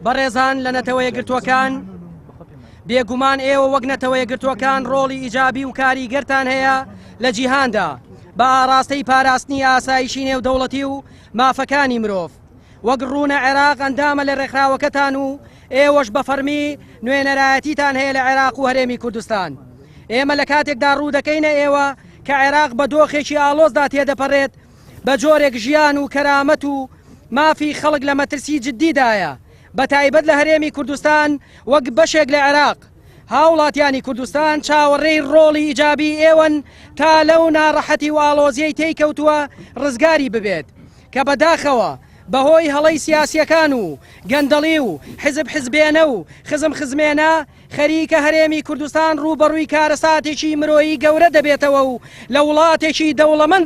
بەڕێزان لە نەتەوە یەکگرتووەکان بێگومان ئێوە وەک نەتەوە یەکگرتووەکان ڕۆڵی ئیجابی و کاریگەرتان هەیە لە جیهاندا بە ئاراستەی پاراستنی ئاسایشی نێودەوڵەتی و مافەکانی مرۆڤ وەک ڕوونە عێراق ئەندامە لە ڕێکخراوەکەتان و ئێوەش بە فەرمی نوێنەرایەتیتان هەیە لە عێراق و هەرێمی کوردستان. ئێمە لە کاتێکدا ڕوو دەکەینە ئێوە کە عێراق بە دۆخێکی ئاڵۆزدا تێدەپەڕێت بە جۆرێک ژیان و کەرامەت و مافی خەڵک لە مەترسی جددیدایە بە تایبەت لە هەرێمی کوردستان وەک بەشێک لە عێراق. هاوڵاتیانی کوردستان چاوەڕێی ڕۆڵی ئیجابی ئێوەن تا لەو ناڕەحەتی و ئاڵۆزیەی تێیکەوتووە ڕزگاری ببێت کە بەداخەوە بەهۆی هەڵەی سیاسیەکان و گەندەڵی و حزبێنە و خزمێنە خەریکە هەرێمی کوردستان ڕوبەڕووی کارەساتێکی مرۆیی گەورە دەبێتەوە و لە وڵاتێکی دەوڵەمەند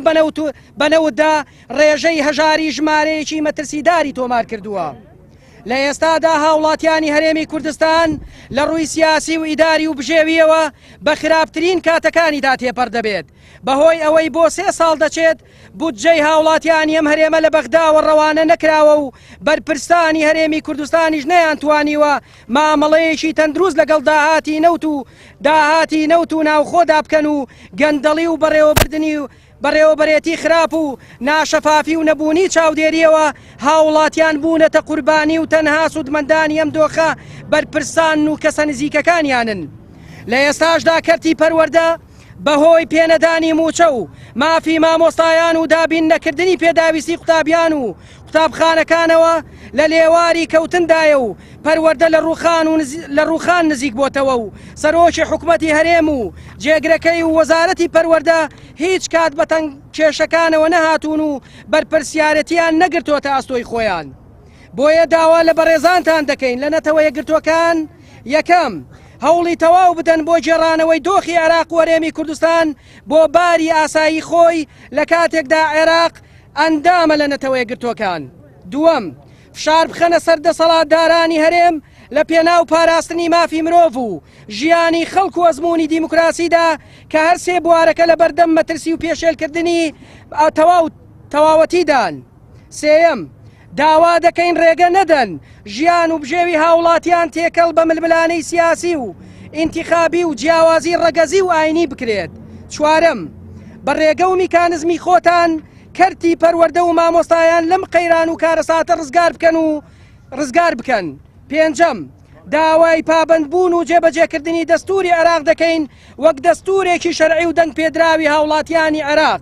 بەنەوتدا ڕێژەی هەژاری ژمارەیەکی مەترسیداری تۆمار کردووە. لە ئێستادا هاوڵاتیانی هەرێمی کوردستان لە ڕووی سیاسی و ئیداری و بژێویەوە بە خراپترین کاتەکانیدا تێپەڕ دەبێت بەهۆی ئەوەی بۆ 3 ساڵ دەچێت بودجەی هاوڵاتیانی ئەم هەرێمە لە بەغداوە ڕەوانە نەکراوە و بەرپرسانی هەرێمی کوردستانیش نەیانتوانیوە مامەڵەیەکی تەندروست لەگەڵ داهاتی نەوت و ناوخۆدا بکەن و گەندەڵی و بەڕێوەبردننی و بەڕێوەبەرێتی خراپ و ناشەفافی و نەبوونی چاودێریەوە هاوڵاتیان بوونەتە قوربانی و تەنها سوودمەندانی ئەم دۆخە بەرپرسان و کەسە نزیکەکانیانن. لە ئێستاشدا کەرتی پەروەردە بەهۆی پێنەدانی موچە و مافی مامۆستایان و دابین نەکردنی پێداویستی قوتابیان و قوتابخانەکانەوە لە لێواری کەوتندایە و پەروەردە لە ڕووخان نزیک بۆتەوە و سەرۆکی حکومەتی هەرێم و جێگرەکەی و وەزارەتی پەروەردە هیچ کات بە تەنگ کێشەکانەوە نەهاتوون و بەرپرسیارەتیان نەگرتووەتە ئاستۆی خۆیان. بۆیە داوا لە بەڕێزانتان دەکەین لە نەتەوە یەکگرتووەکان یەکەم هەوڵی تەواو بدەن بۆ جێڕانەوەی دۆخی عێراق و هەرێمی کوردستان بۆ باری ئاسایی خۆی لە کاتێکدا عێراق ئەندامە لە نەتەوە یەکگرتووەکان. دووەم فشار بخەنە سەر دەسەڵاتدارانی هەرێم لە پێناو پاراستنی مافی مرۆڤ و ژیانی خەڵک و ئەزموونی دیموکراسیدا کە هەر 3 بوارەکە لە بەردەم مەترسی و پێشێلکردنی تەواوەتیدان. سێیەم داوا دەکەین ڕێگە نەدەن ژیان و بژێوی هاوڵاتیان تێکەڵ بە ململانەی سیاسی و ئینتیخابی و جیاوازی ڕەگەزی و ئاینی بکرێت. چوارەم بە ڕێگە و میکانزمی خۆتان کەرتی پەروەردە و مامۆستایان لەم قەیران و کارەساتە ڕزگار بکەن. پێنجەم داوای پابەندبوون و جێبەجێکردنی دەستوری عێراق دەکەین وەک دەستورێکی شەرعی و دەنگ پێدراوی هاوڵاتیانی عێراق.